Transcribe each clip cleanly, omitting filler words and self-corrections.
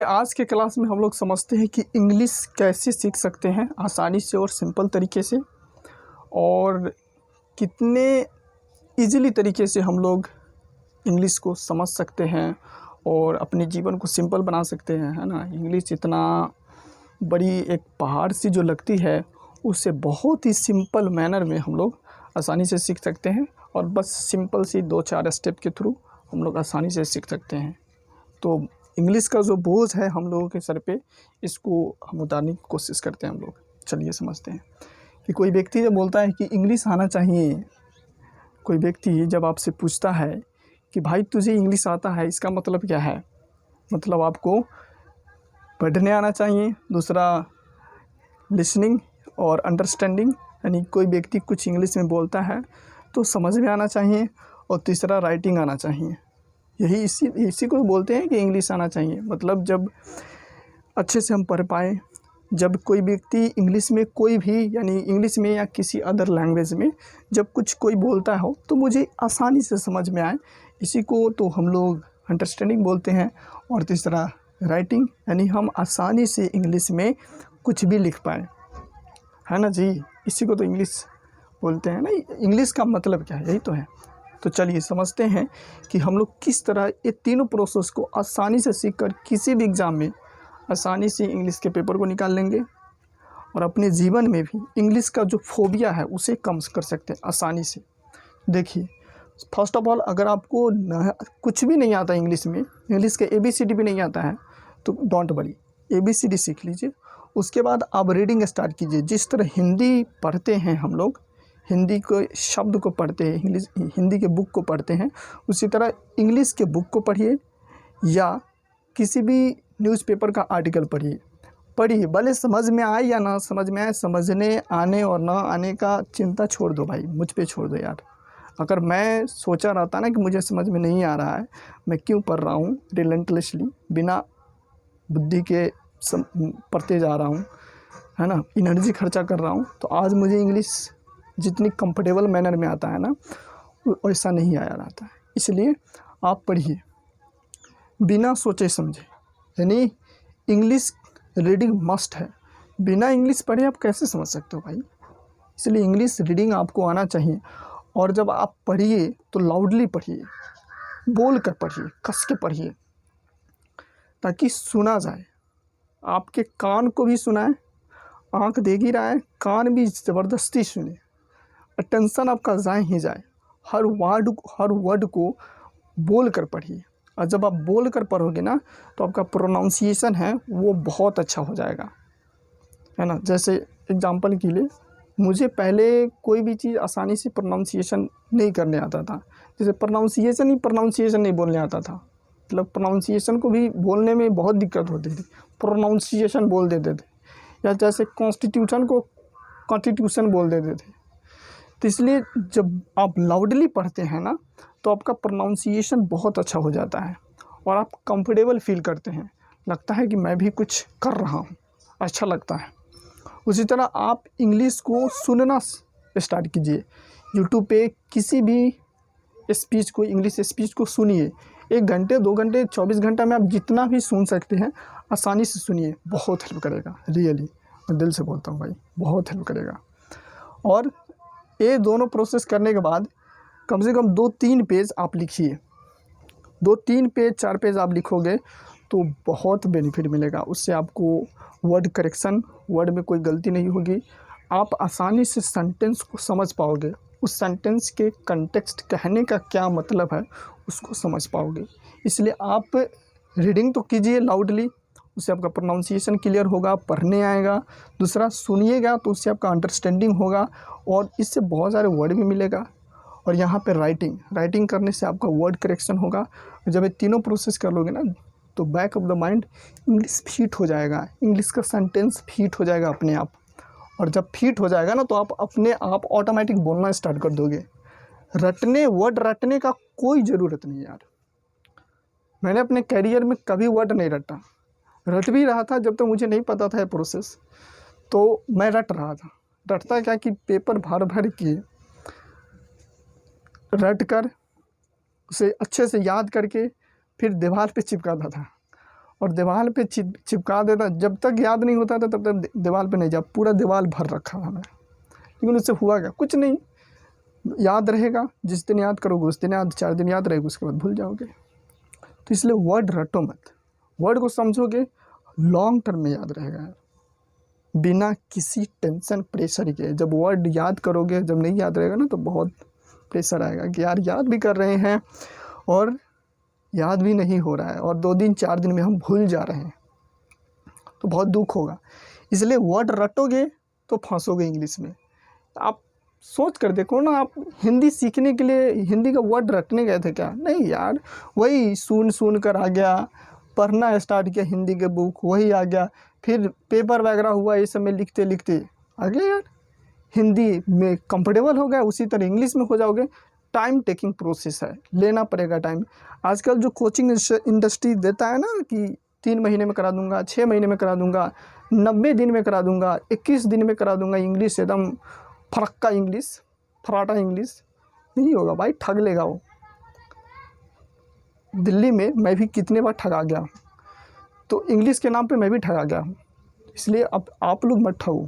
आज के क्लास में हम लोग समझते हैं कि इंग्लिश कैसे सीख सकते हैं आसानी से और सिंपल तरीके से, और कितने इजीली तरीके से हम लोग इंग्लिश को समझ सकते हैं और अपने जीवन को सिंपल बना सकते हैं, है ना। इंग्लिश इतना बड़ी एक पहाड़ सी जो लगती है, उससे बहुत ही सिंपल मैनर में हम लोग आसानी से सीख सकते हैं, और बस सिंपल सी 2-4 स्टेप के थ्रू हम लोग आसानी से सीख सकते हैं। तो इंग्लिश का जो बोझ है हम लोगों के सर पे, इसको हम उतारने की कोशिश करते हैं हम लोग। चलिए समझते हैं कि कोई व्यक्ति जब बोलता है कि इंग्लिश आना चाहिए, कोई व्यक्ति जब आपसे पूछता है कि भाई तुझे इंग्लिश आता है, इसका मतलब क्या है? मतलब आपको पढ़ने आना चाहिए, दूसरा लिसनिंग और अंडरस्टैंडिंग, यानी कोई व्यक्ति कुछ इंग्लिश में बोलता है तो समझ में आना चाहिए, और तीसरा राइटिंग आना चाहिए। यही इसी को बोलते हैं कि इंग्लिश आना चाहिए। मतलब जब अच्छे से हम पढ़ पाएँ, जब कोई व्यक्ति इंग्लिश में कोई भी, यानी इंग्लिश में या किसी अदर लैंग्वेज में जब कुछ कोई बोलता हो तो मुझे आसानी से समझ में आए, इसी को तो हम लोग अंडरस्टैंडिंग बोलते हैं। और तीसरा राइटिंग, यानी हम आसानी से इंग्लिश में कुछ भी लिख पाएँ, है ना जी। इसी को तो इंग्लिश बोलते हैं ना। इंग्लिश का मतलब क्या है, यही तो है। तो चलिए समझते हैं कि हम लोग किस तरह ये तीनों प्रोसेस को आसानी से सीखकर किसी भी एग्ज़ाम में आसानी से इंग्लिश के पेपर को निकाल लेंगे, और अपने जीवन में भी इंग्लिश का जो फोबिया है उसे कम कर सकते हैं आसानी से। देखिए, फर्स्ट ऑफ ऑल, अगर आपको कुछ भी नहीं आता इंग्लिश में, इंग्लिश के ABCD भी नहीं आता है, तो डोंट वरी, ABCD सीख लीजिए। उसके बाद आप रीडिंग स्टार्ट कीजिए। जिस तरह हिंदी पढ़ते हैं हम लोग, हिंदी के शब्द को पढ़ते हैं, इंग्लिश हिंदी के बुक को पढ़ते हैं, उसी तरह इंग्लिश के बुक को पढ़िए, या किसी भी न्यूज़पेपर का आर्टिकल पढ़िए। भले समझ में आए या ना समझ में आए, समझने आने और ना आने का चिंता छोड़ दो भाई, मुझ पे छोड़ दो यार। अगर मैं सोचा रहता ना कि मुझे समझ में नहीं आ रहा है, मैं क्यों पढ़ रहा हूँ रिलेंटलेसली, बिना बुद्धि के पढ़ते जा रहा हूँ, है ना, एनर्जी खर्चा कर रहा हूँ, तो आज मुझे इंग्लिश जितनी कंफर्टेबल मैनर में आता है ना, वैसा नहीं आया रहता है। इसलिए आप पढ़िए बिना सोचे समझे, यानी इंग्लिश रीडिंग मस्ट है। बिना इंग्लिश पढ़े आप कैसे समझ सकते हो भाई? इसलिए इंग्लिश रीडिंग आपको आना चाहिए। और जब आप पढ़िए तो लाउडली पढ़िए, बोल कर पढ़िए, कस के पढ़िए, ताकि सुना जाए, आपके कान को भी सुनाए। आँख देख ही रहा है, कान भी ज़बरदस्ती सुने, अटेंशन आपका जाए ही जाए। हर वर्ड को बोल कर पढ़िए, और जब आप बोल कर पढ़ोगे ना, तो आपका प्रोनाउंसिएशन है वो बहुत अच्छा हो जाएगा, है ना। जैसे एग्जांपल के लिए, मुझे पहले कोई भी चीज़ आसानी से प्रोनाउंसिएशन नहीं करने आता था। जैसे प्रोनाउंसिएशन नहीं बोलने आता था, मतलब प्रोनाउंसिएशन को भी बोलने में बहुत दिक्कत होती थी, प्रोनाउंसिएशन बोल देते थे। या जैसे कॉन्स्टिट्यूशन को कॉन्स्टिट्यूशन बोल देते थे। तो इसलिए जब आप लाउडली पढ़ते हैं ना, तो आपका प्रोनाउंसिएशन बहुत अच्छा हो जाता है, और आप कंफर्टेबल फील करते हैं, लगता है कि मैं भी कुछ कर रहा हूँ, अच्छा लगता है। उसी तरह आप इंग्लिश को सुनना स्टार्ट कीजिए। यूट्यूब पे किसी भी स्पीच को, इंग्लिश स्पीच को सुनिए। 1 घंटे 2 घंटे 24 घंटा में आप जितना भी सुन सकते हैं आसानी से सुनिए, बहुत हेल्प करेगा। रियली मैं दिल से बोलता हूँ भाई, बहुत हेल्प करेगा। और ये दोनों प्रोसेस करने के बाद कम से कम 2-3 पेज आप लिखिए। 2-3 पेज 4 पेज आप लिखोगे तो बहुत बेनिफिट मिलेगा। उससे आपको वर्ड करेक्शन, वर्ड में कोई गलती नहीं होगी, आप आसानी से सेंटेंस को समझ पाओगे, उस सेंटेंस के कंटेक्स्ट, कहने का क्या मतलब है, उसको समझ पाओगे। इसलिए आप रीडिंग तो कीजिए लाउडली, उससे आपका प्रोनाउंसिएशन क्लियर होगा, पढ़ने आएगा। दूसरा, सुनिएगा तो उससे आपका अंडरस्टैंडिंग होगा, और इससे बहुत सारे वर्ड भी मिलेगा। और यहाँ पे राइटिंग करने से आपका वर्ड करेक्शन होगा। जब ये तीनों प्रोसेस कर लोगे ना, तो back of the mind English fit हो जाएगा, इंग्लिश का सेंटेंस फिट हो जाएगा अपने आप। और जब फिट हो जाएगा ना, तो आप अपने आप ऑटोमेटिक बोलना स्टार्ट कर दोगे। वर्ड रटने का कोई ज़रूरत नहीं यार। मैंने अपने कैरियर में कभी वर्ड नहीं रटा, रट भी रहा था जब तक मुझे नहीं पता था ये प्रोसेस, तो मैं रट रहा था। रटता क्या कि पेपर भर के रट कर उसे अच्छे से याद करके फिर दीवार पे चिपकाता था, और दीवार पे चिपका देता, जब तक याद नहीं होता था तब तक दीवार पे नहीं जा, पूरा दीवार भर रखा था मैं। लेकिन उससे हुआ क्या, कुछ नहीं, याद रहेगा, जिस दिन याद करोगे उस दिन याद, 4 दिन याद रहेगा, उसके बाद भूल जाओगे। तो इसलिए वर्ड रटो मत, वर्ड को समझोगे लॉन्ग टर्म में याद रहेगा, बिना किसी टेंशन प्रेशर के। जब वर्ड याद करोगे, जब नहीं याद रहेगा ना, तो बहुत प्रेशर आएगा कि यार याद भी कर रहे हैं और याद भी नहीं हो रहा है, और 2 दिन 4 दिन में हम भूल जा रहे हैं, तो बहुत दुख होगा। इसलिए वर्ड रटोगे तो फंसोगे इंग्लिश में। आप सोच कर देखो ना, आप हिंदी सीखने के लिए हिंदी का वर्ड रटने गए थे क्या? नहीं यार, वही सुन कर आ गया, पढ़ना स्टार्ट किया हिंदी के बुक, वही आ गया, फिर पेपर वगैरह हुआ, ये सब में लिखते लिखते आ गया यार, हिंदी में कंफर्टेबल हो गया, उसी तरह इंग्लिश में हो जाओगे। टाइम टेकिंग प्रोसेस है, लेना पड़ेगा टाइम। आजकल जो कोचिंग इंडस्ट्री देता है ना कि 3 महीने में करा दूंगा, 6 महीने में करा दूंगा, 90 दिन में करा दूंगा, 21 दिन में करा दूंगा, इंग्लिश एकदम फरक्का इंग्लिश, फराटा इंग्लिश, नहीं होगा भाई, ठग लेगा वो। दिल्ली में मैं भी कितने बार ठगा गया, तो इंग्लिश के नाम पे मैं भी ठगा गया हूँ। इसलिए अब आप लोग मत ठगो,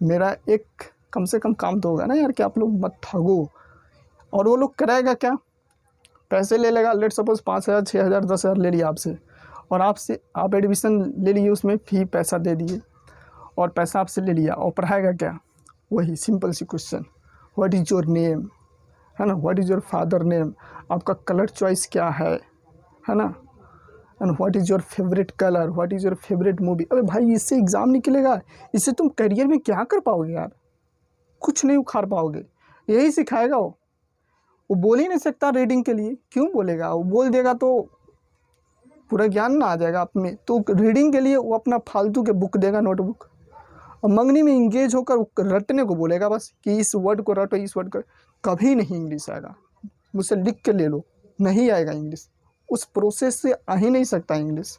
मेरा एक कम से कम काम तो होगा ना यार कि आप लोग मत ठगो। और वो लोग करेगा क्या, पैसे ले लेगा, लेट सपोज 5,000 6,000 10,000 ले लिया आपसे, और आपसे आप एडमिशन ले लिए, उसमें फ़ी पैसा दे दिए और पैसा आपसे ले लिया, और पढ़ाएगा क्या? वही सिंपल सी question, what is your name, है ना, what is your father name, आपका कलर चॉइस क्या है ना, and what is your favourite colour, what is your favourite movie. अबे भाई, इससे एग्ज़ाम निकलेगा, इससे तुम करियर में क्या कर पाओगे यार? कुछ नहीं उखाड़ पाओगे। यही सिखाएगा वो बोल ही नहीं सकता रीडिंग के लिए, क्यों बोलेगा? वो बोल देगा तो पूरा ज्ञान ना आ जाएगा आप में। तो रीडिंग के लिए वो अपना फालतू के बुक देगा, नोटबुक, और मंगनी में इंगेज होकर रटने को बोलेगा बस कि इस वर्ड को रटो, इस वर्ड को। कभी नहीं इंग्लिश आएगा, मुझसे लिख के ले लो, नहीं आएगा इंग्लिश, उस प्रोसेस से आ ही नहीं सकता इंग्लिश।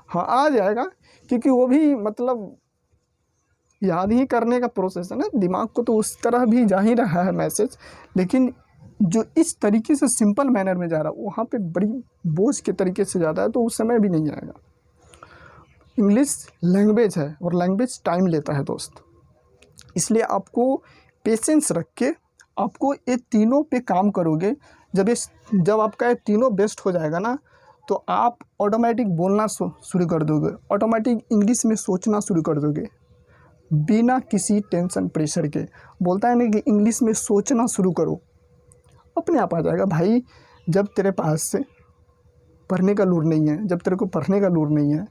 हाँ आ जाएगा, क्योंकि वो भी मतलब याद ही करने का प्रोसेस है ना, दिमाग को तो उस तरह भी जा ही रहा है मैसेज, लेकिन जो इस तरीके से सिंपल मैनर में जा रहा है वहाँ पे बड़ी बोझ के तरीके से जाता है, तो उस समय भी नहीं आएगा। इंग्लिश लैंग्वेज है और लैंग्वेज टाइम लेता है दोस्त, इसलिए आपको पेशेंस रख के आपको ये तीनों पे काम करोगे। जब आपका ये तीनों बेस्ट हो जाएगा ना, तो आप ऑटोमेटिक बोलना शुरू कर दोगे, ऑटोमेटिक इंग्लिश में सोचना शुरू कर दोगे, बिना किसी टेंशन प्रेशर के। बोलता है ना कि इंग्लिश में सोचना शुरू करो, अपने आप आ जाएगा भाई। जब तेरे पास से पढ़ने का लूर नहीं है, जब तेरे को पढ़ने का लूर नहीं है,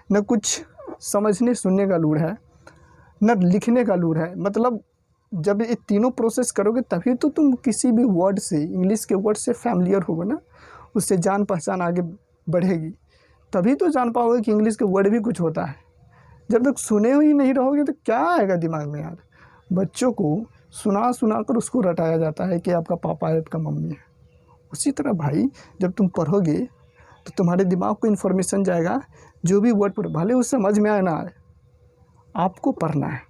न कुछ समझने सुनने का लूर है, न लिखने का लूर है, मतलब जब ये तीनों प्रोसेस करोगे तभी तो तुम किसी भी वर्ड से, इंग्लिश के वर्ड से फैमिलियर होगे ना, उससे जान पहचान आगे बढ़ेगी, तभी तो जान पाओगे कि इंग्लिश के वर्ड भी कुछ होता है। जब तक सुने ही नहीं रहोगे तो क्या आएगा दिमाग में यार? बच्चों को सुना सुना कर उसको रटाया जाता है कि आपका पापा है, आपका मम्मी है। उसी तरह भाई, जब तुम पढ़ोगे तो तुम्हारे दिमाग को इन्फॉर्मेशन जाएगा, जो भी वर्ड पढ़ो भले उस समझ में आए ना आए, आपको पढ़ना है।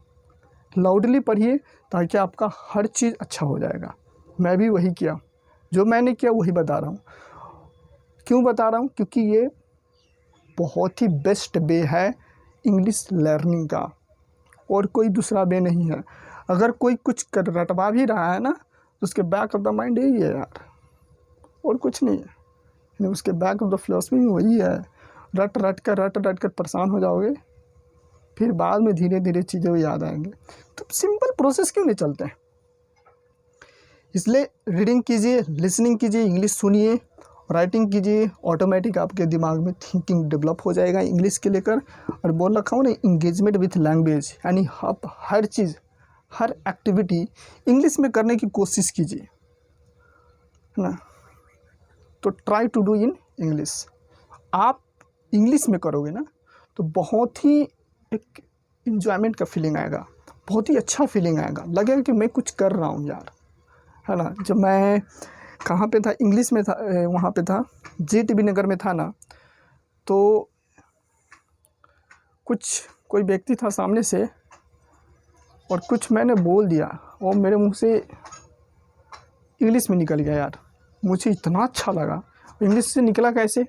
लाउडली पढ़िए ताकि आपका हर चीज़ अच्छा हो जाएगा। मैं भी वही किया, जो मैंने किया वही बता रहा हूँ। क्यों बता रहा हूँ? क्योंकि ये बहुत ही बेस्ट वे है इंग्लिश लर्निंग का, और कोई दूसरा वे नहीं है। अगर कोई कुछ रटवा भी रहा है ना, तो उसके बैक ऑफ द माइंड यही है यार, और कुछ नहीं है। उसके बैक ऑफ द फिलॉसफी वही है, रट रट कर परेशान हो जाओगे, फिर बाद में धीरे धीरे चीज़ें याद आएंगे। तो सिंपल प्रोसेस क्यों नहीं चलते हैं? इसलिए रीडिंग कीजिए, लिसनिंग कीजिए, इंग्लिश सुनिए, राइटिंग कीजिए, ऑटोमेटिक आपके दिमाग में थिंकिंग डेवलप हो जाएगा इंग्लिश के लेकर। और बोल रखा हूँ ना, इंगेजमेंट विथ लैंग्वेज, यानी आप हर चीज़, हर एक्टिविटी इंग्लिश में करने की कोशिश कीजिए, है ना। तो try to do in English. आप इंग्लिश में करोगे ना तो बहुत ही एक इन्जॉयमेंट का फीलिंग आएगा, बहुत ही अच्छा फीलिंग आएगा, लगेगा कि मैं कुछ कर रहा हूँ यार, है ना। जब मैं कहाँ पे था, इंग्लिश में था, वहाँ पे था JTB नगर में था ना, तो कोई व्यक्ति था सामने से और कुछ मैंने बोल दिया, वो मेरे मुंह से इंग्लिश में निकल गया यार। मुझे इतना अच्छा लगा। इंग्लिश से निकला कैसे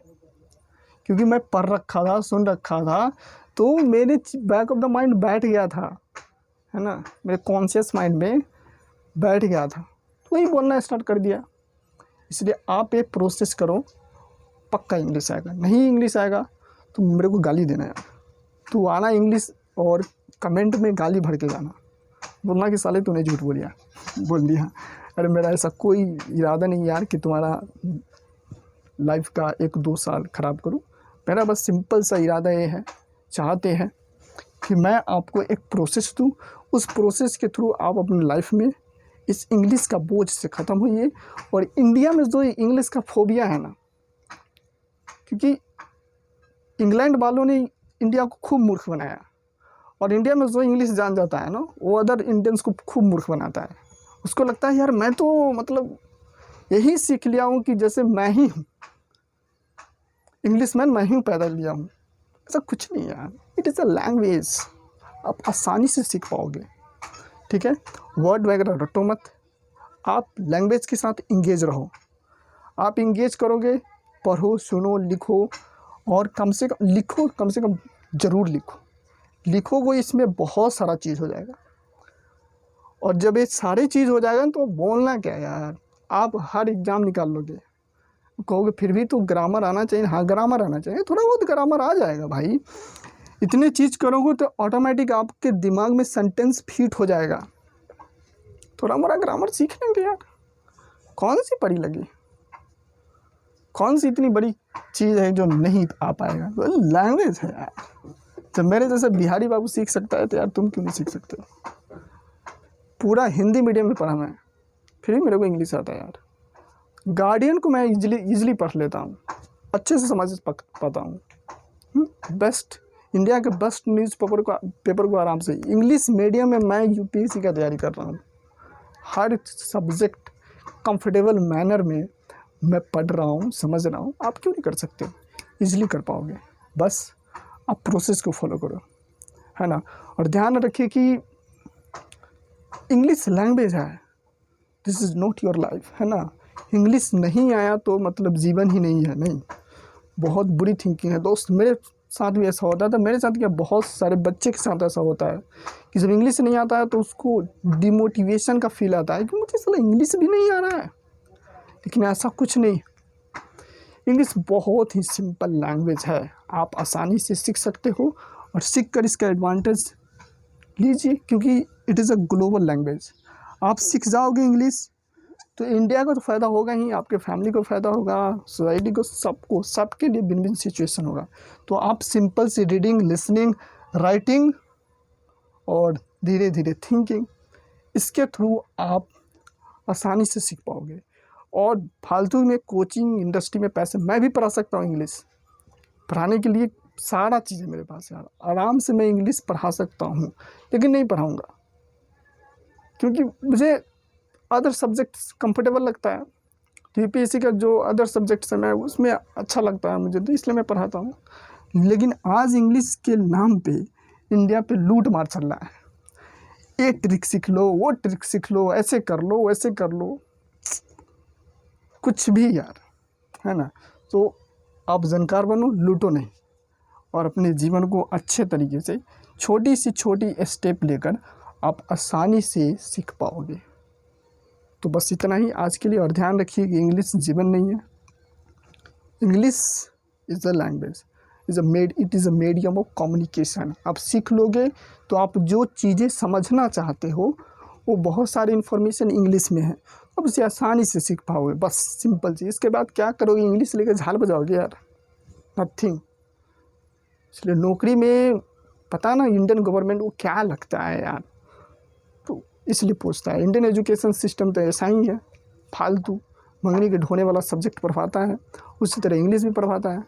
क्योंकि मैं पढ़ रखा था, सुन रखा था, तो मेरे बैक ऑफ द माइंड बैठ गया था, है ना, मेरे कॉन्शियस माइंड में बैठ गया था, तो वही बोलना स्टार्ट कर दिया। इसलिए आप एक प्रोसेस करो, पक्का इंग्लिश आएगा। नहीं इंग्लिश आएगा तो मेरे को गाली देना यार, तू आना इंग्लिश और कमेंट में गाली भर के जाना, बोलना कि साले तूने झूठ बोल दिया। अरे मेरा ऐसा कोई इरादा नहीं यार कि तुम्हारा लाइफ का 1-2 साल ख़राब करूं। मेरा बस सिंपल सा इरादा ये है, चाहते हैं कि मैं आपको एक प्रोसेस दूं, उस प्रोसेस के थ्रू आप अपनी लाइफ में इस इंग्लिश का बोझ से ख़त्म होइए। और इंडिया में जो इंग्लिश का फोबिया है ना, क्योंकि इंग्लैंड वालों ने इंडिया को खूब मूर्ख बनाया, और इंडिया में जो इंग्लिश जान जाता है ना, वो अदर इंडियंस को खूब मूर्ख बनाता है। उसको लगता है यार मैं तो मतलब यही सीख लिया हूँ कि जैसे मैं ही हूँ इंग्लिशमैन, मैं ही पैदा लिया हूँ। ऐसा कुछ नहीं यार, इट इज़ अ लैंग्वेज, आप आसानी से सीख पाओगे। ठीक है, वर्ड वगैरह रटो मत, आप लैंग्वेज के साथ इंगेज रहो। आप इंगेज करोगे, पढ़ो, सुनो, लिखो, और कम से कम लिखो, कम से कम ज़रूर लिखोगे, इसमें बहुत सारा चीज़ हो जाएगा। और जब ये सारी चीज़ हो जाएगा तो बोलना क्या यार, आप हर एग्ज़ाम निकाल लोगे। कहोगे फिर भी तो ग्रामर आना चाहिए। हाँ, ग्रामर आना चाहिए, थोड़ा बहुत ग्रामर आ जाएगा भाई। इतने चीज़ करोगे तो ऑटोमेटिक आपके दिमाग में सेंटेंस फिट हो जाएगा। थोड़ा मोड़ा ग्रामर सीख लेंगे यार, कौन सी पढ़ी लगी, कौन सी इतनी बड़ी चीज़ है जो नहीं आ पाएगा। तो लैंग्वेज है यार, जब मेरे जैसे बिहारी बाबू सीख सकता है तो यार तुम क्यों नहीं सीख सकते। पूरा हिंदी मीडियम में पढ़ा मैं, फिर भी मेरे को इंग्लिश आता है यार। गार्डियन को मैं इजीली पढ़ लेता हूँ, अच्छे से समझ पाता हूँ। बेस्ट, इंडिया के बेस्ट पेपर को आराम से, इंग्लिश मीडियम में मैं यूपीएससी का तैयारी कर रहा हूँ। हर सब्जेक्ट कंफर्टेबल मैनर में मैं पढ़ रहा हूँ, समझ रहा हूँ। आप क्यों नहीं कर सकते, इजीली कर पाओगे। बस आप प्रोसेस को फॉलो करो, है ना। और ध्यान रखिए कि इंग्लिश लैंग्वेज है, this is not your life, है ना। इंग्लिश नहीं आया तो मतलब जीवन ही नहीं है, नहीं, बहुत बुरी थिंकिंग है दोस्त। मेरे साथ भी ऐसा होता था, मेरे साथ क्या, बहुत सारे बच्चे के साथ ऐसा होता है कि जब इंग्लिश नहीं आता है तो उसको डिमोटिवेशन का फील आता है कि मुझे साला इंग्लिश भी नहीं आ रहा है। लेकिन ऐसा कुछ नहीं, इंग्लिश बहुत ही सिंपल लैंग्वेज है, आप आसानी से सीख सकते हो। और सीख कर इसका एडवांटेज लीजिए, क्योंकि it is a global language. आप सीख जाओगे इंग्लिश तो इंडिया को तो फ़ायदा होगा ही, आपके फैमिली को फ़ायदा होगा, सोसाइटी को, सबको, सबके लिए विन विन सिचुएशन होगा। तो आप सिंपल सी रीडिंग, लिसनिंग, राइटिंग और धीरे धीरे थिंकिंग, इसके थ्रू आप आसानी से सीख पाओगे। और फालतू में कोचिंग इंडस्ट्री में पैसे, मैं भी पढ़ा सकता हूँ इंग्लिश, पढ़ाने के लिए सारा चीज़ें मेरे पास यार, आराम से मैं इंग्लिश पढ़ा सकता हूँ, लेकिन नहीं पढ़ाऊँगा क्योंकि मुझे अदर सब्जेक्ट्स कंफर्टेबल लगता है। यूपीएससी का जो अदर सब्जेक्ट्स है मैं उसमें अच्छा लगता है मुझे, तो इसलिए मैं पढ़ाता हूँ। लेकिन आज इंग्लिश के नाम पे इंडिया पे लूट मार चल रहा है। ये ट्रिक सीख लो, वो ट्रिक सीख लो, ऐसे कर लो, वैसे कर लो, कुछ भी यार, है ना। तो आप जानकार बनो, लूटो नहीं, और अपने जीवन को अच्छे तरीके से छोटी सी छोटी स्टेप लेकर आप आसानी से सीख पाओगे। तो बस इतना ही आज के लिए। और ध्यान रखिए कि इंग्लिश जीवन नहीं है, English is a language, it is a medium of communication. आप सीख लोगे तो आप जो चीज़ें समझना चाहते हो वो बहुत सारी इन्फॉर्मेशन इंग्लिश में है, आप उसे आसानी से सीख पाओगे। बस सिंपल चीज़। इसके बाद क्या करोगे, इंग्लिश लेकर झाल बजाओगे यार, नथिंग। इसलिए नौकरी में पता ना इंडियन गवर्नमेंट को क्या लगता है यार, तो इसलिए पूछता है। इंडियन एजुकेशन सिस्टम तो ऐसा ही है, फालतू मंगनी के ढोने वाला सब्जेक्ट पढ़वाता है, उसी तरह इंग्लिश भी पढ़वाता है।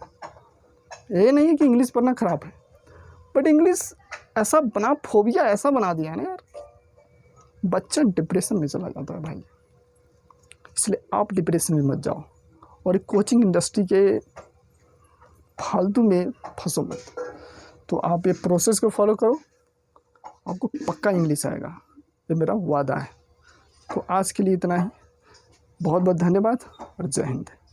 ये नहीं है कि इंग्लिश पढ़ना ख़राब है, बट इंग्लिश ऐसा बना, फोबिया ऐसा बना दिया है ना यार, बच्चा डिप्रेशन में चला जाता है भाई। इसलिए आप डिप्रेशन में मत जाओ और कोचिंग इंडस्ट्री के फालतू में फंसो मत। तो आप ये प्रोसेस को फॉलो करो, आपको पक्का इंग्लिश आएगा, ये मेरा वादा है। तो आज के लिए इतना ही, बहुत बहुत धन्यवाद और जय हिंद।